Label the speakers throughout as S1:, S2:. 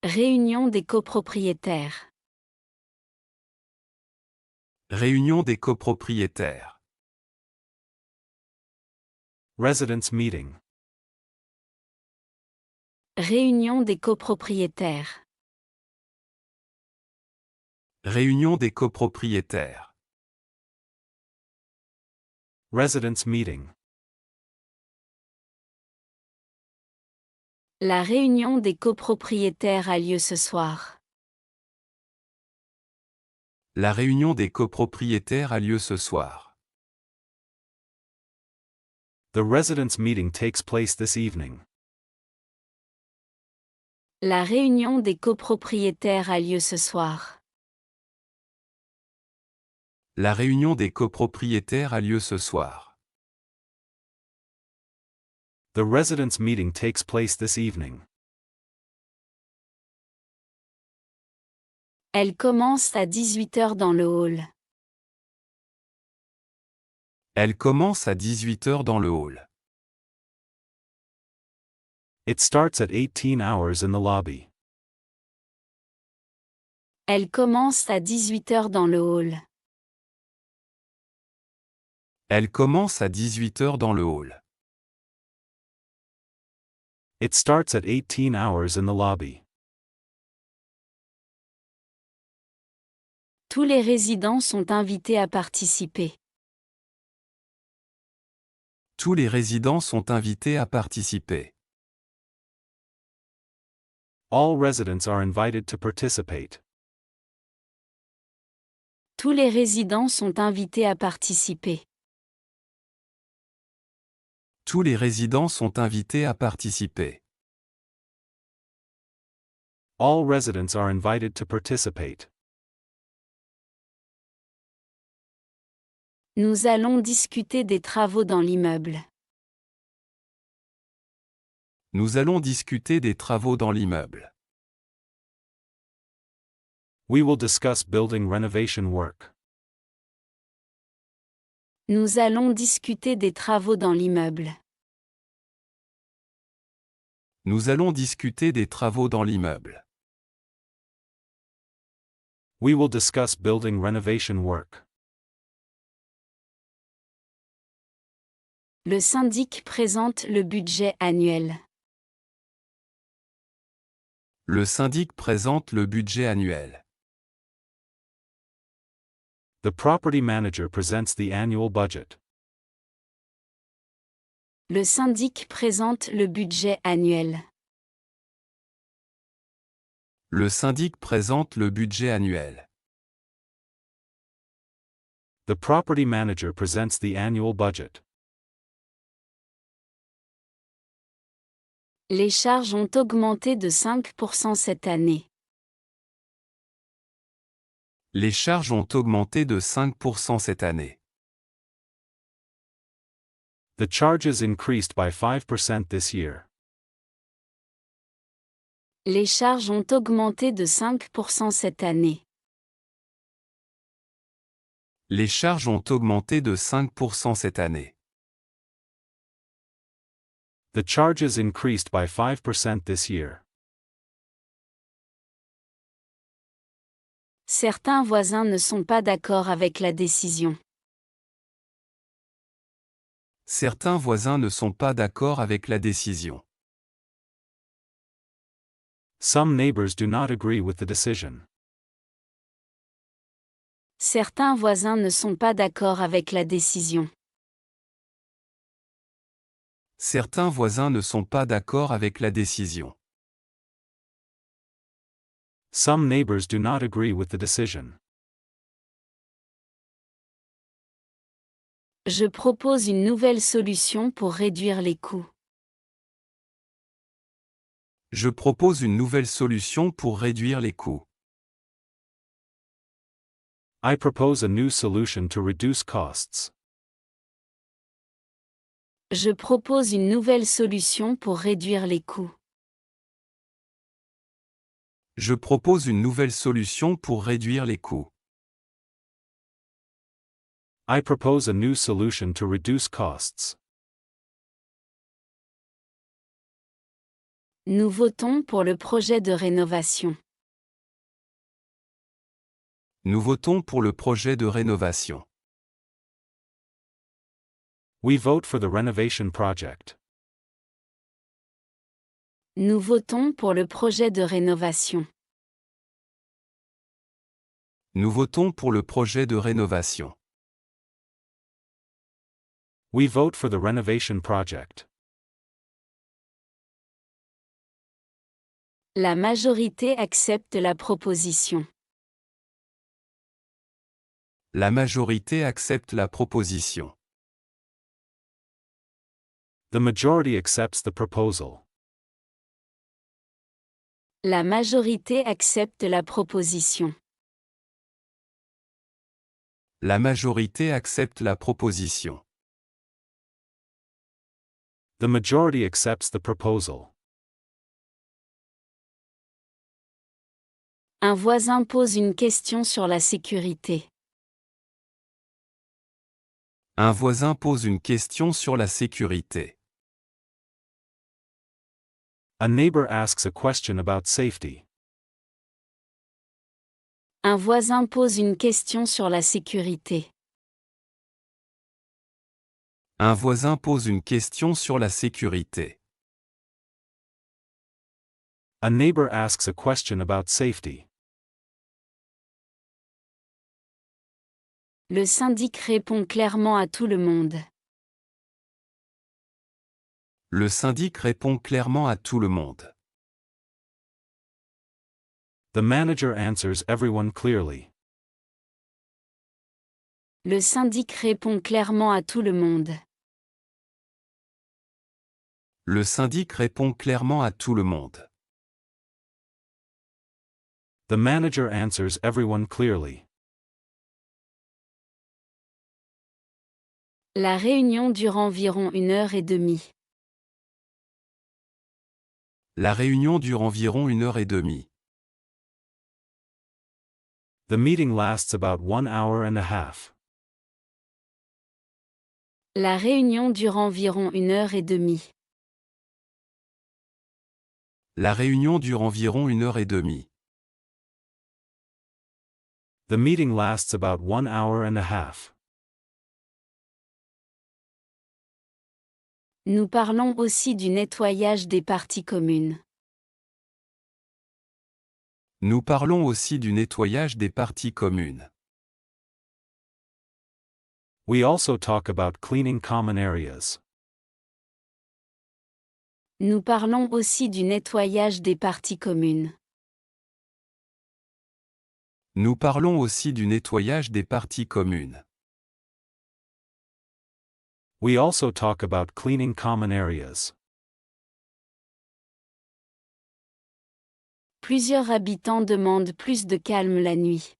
S1: Réunion des copropriétaires.
S2: Réunion des copropriétaires. Residents meeting.
S1: Réunion des copropriétaires.
S2: Réunion des copropriétaires. Residents meeting.
S1: La réunion des copropriétaires a lieu ce soir.
S2: La réunion des copropriétaires a lieu ce soir. The residents meeting takes place this evening.
S1: La réunion des copropriétaires a lieu ce soir.
S2: La réunion des copropriétaires a lieu ce soir. The residents meeting takes place this evening.
S1: Elle commence à 18h dans le hall.
S2: Elle commence à 18h dans le hall. It starts at 18 hours in the lobby.
S1: Elle commence à 18h dans le hall.
S2: Elle commence à 18h dans le hall. It starts at 18 hours in the lobby.
S1: Tous les résidents sont invités à participer.
S2: Tous les résidents sont invités à participer. All residents are invited to participate.
S1: Tous les résidents sont invités à participer.
S2: Tous les résidents sont invités à participer. All residents are invited to participate.
S1: Nous allons discuter des travaux dans l'immeuble.
S2: Nous allons discuter des travaux dans l'immeuble. We will discuss building renovation work.
S1: Nous allons discuter des travaux dans l'immeuble.
S2: Nous allons discuter des travaux dans l'immeuble. We will discuss building renovation work.
S1: Le syndic présente le budget annuel.
S2: Le syndic présente le budget annuel. The property manager presents the annual budget.
S1: Le syndic présente le budget annuel.
S2: Le syndic présente le budget annuel. The property manager presents the annual budget.
S1: Les charges ont augmenté de 5% cette année.
S2: Les charges ont augmenté de 5% cette année. The charges increased by 5% this year.
S1: Les charges ont augmenté de 5% cette année.
S2: Les charges ont augmenté de 5% cette année. The charges increased by 5% this year.
S1: Certains voisins ne sont pas d'accord avec la décision.
S2: Certains voisins ne sont pas d'accord avec la décision. Some neighbors do not agree with the decision.
S1: Certains voisins ne sont pas d'accord avec la décision.
S2: Certains voisins ne sont pas d'accord avec la décision. Some neighbors do not agree with the decision.
S1: Je propose une nouvelle solution pour réduire les coûts.
S2: Je propose une nouvelle solution pour réduire les coûts. I propose a new solution to reduce costs.
S1: Je propose une nouvelle solution pour réduire les coûts.
S2: Je propose une nouvelle solution pour réduire les coûts. I propose a new solution to reduce costs.
S1: Nous votons pour le projet de rénovation.
S2: Nous votons pour le projet de rénovation.
S3: We vote for the renovation project.
S1: Nous votons pour le projet de rénovation.
S2: Nous votons pour le projet de rénovation.
S3: We vote for the renovation project.
S1: La majorité accepte la proposition.
S2: La majorité accepte la proposition.
S3: The majority accepts the proposal.
S1: La majorité accepte la proposition.
S2: La majorité accepte la proposition.
S3: The majority accepts the proposal.
S1: Un voisin pose une question sur la sécurité.
S2: Un voisin pose une question sur la sécurité.
S3: A neighbor asks a question about safety.
S1: Un voisin pose une question sur la sécurité.
S2: Un voisin pose une question sur la sécurité.
S3: A neighbor asks a question about safety.
S1: Le syndic répond clairement à tout le monde.
S2: Le syndic répond clairement à tout le monde.
S3: The manager answers everyone clearly.
S1: Le syndic répond clairement à tout le monde.
S2: Le syndic répond clairement à tout le monde.
S3: The manager answers everyone clearly.
S1: La réunion dure environ 1h30.
S2: La réunion dure environ 1h30.
S3: The meeting lasts about 1 hour and a half.
S1: La réunion dure environ 1h30.
S2: La réunion dure environ 1h30.
S3: The meeting lasts about 1 hour and a half.
S1: Nous parlons aussi du nettoyage des parties communes.
S2: Nous parlons aussi du nettoyage des parties communes.
S3: We also talk about cleaning common areas.
S1: Nous parlons aussi du nettoyage des parties communes.
S2: Nous parlons aussi du nettoyage des parties communes.
S3: We also talk about cleaning common areas.
S1: Plusieurs habitants demandent plus de calme la nuit.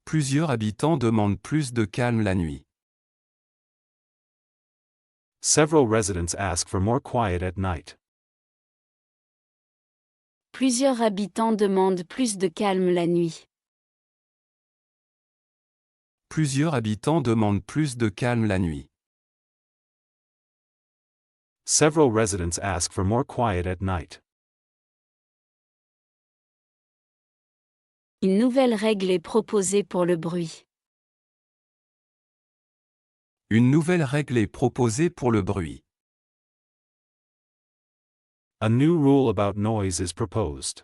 S2: Plusieurs habitants demandent plus de calme la nuit.
S3: Several residents ask for more quiet at night.
S1: Plusieurs habitants demandent plus de calme la nuit.
S2: Plusieurs habitants demandent plus de calme la nuit.
S3: Several residents ask for more quiet at night.
S1: Une nouvelle règle est proposée pour le bruit.
S2: Une nouvelle règle est proposée pour le bruit.
S3: A new rule about noise is proposed.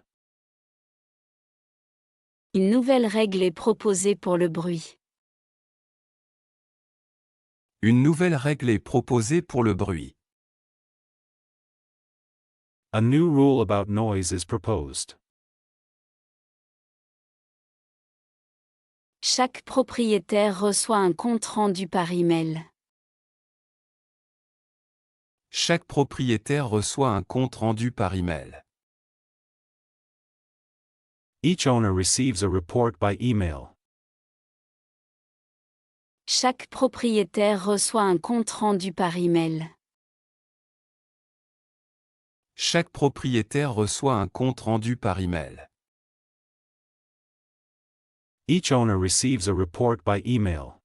S1: Une nouvelle règle est proposée pour le bruit.
S2: Une nouvelle règle est proposée pour le bruit.
S3: A new rule about noise is proposed.
S1: Chaque propriétaire reçoit un compte-rendu par email.
S2: Chaque propriétaire reçoit un compte rendu par email.
S3: Each owner receives a report by email.
S1: Chaque propriétaire reçoit un compte-rendu par email.
S2: Chaque propriétaire reçoit un compte rendu par email.
S3: Each owner receives a report by email.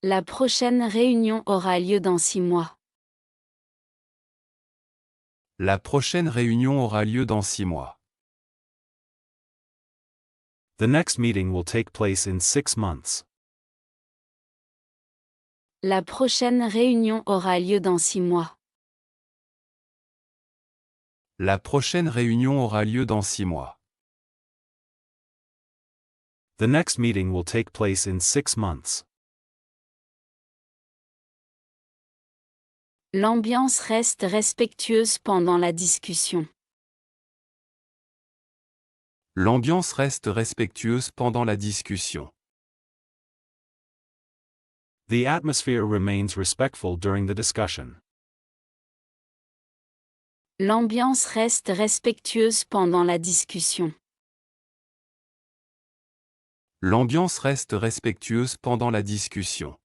S1: La prochaine réunion aura lieu dans 6 mois.
S2: La prochaine réunion aura lieu dans 6 mois.
S3: The next meeting will take place in 6 months.
S1: La prochaine réunion aura lieu dans 6 mois.
S2: La prochaine réunion aura lieu dans 6 mois.
S3: The next meeting will take place in 6 months.
S1: L'ambiance reste respectueuse pendant la discussion.
S2: L'ambiance reste respectueuse pendant la discussion.
S3: The atmosphere remains respectful during the discussion.
S1: L'ambiance reste respectueuse pendant la discussion.
S2: L'ambiance reste respectueuse pendant la discussion.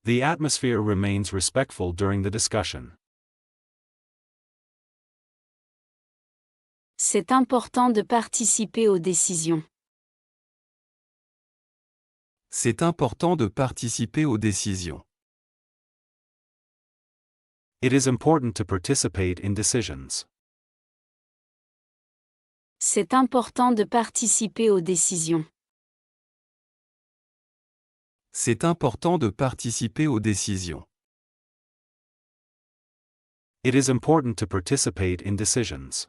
S3: The atmosphere remains respectful during the discussion.
S1: C'est important de participer aux décisions.
S2: C'est important de participer aux décisions.
S3: It is important to participate in decisions.
S1: C'est important de participer aux décisions.
S2: C'est important de participer aux décisions.
S3: It is important to participate in decisions.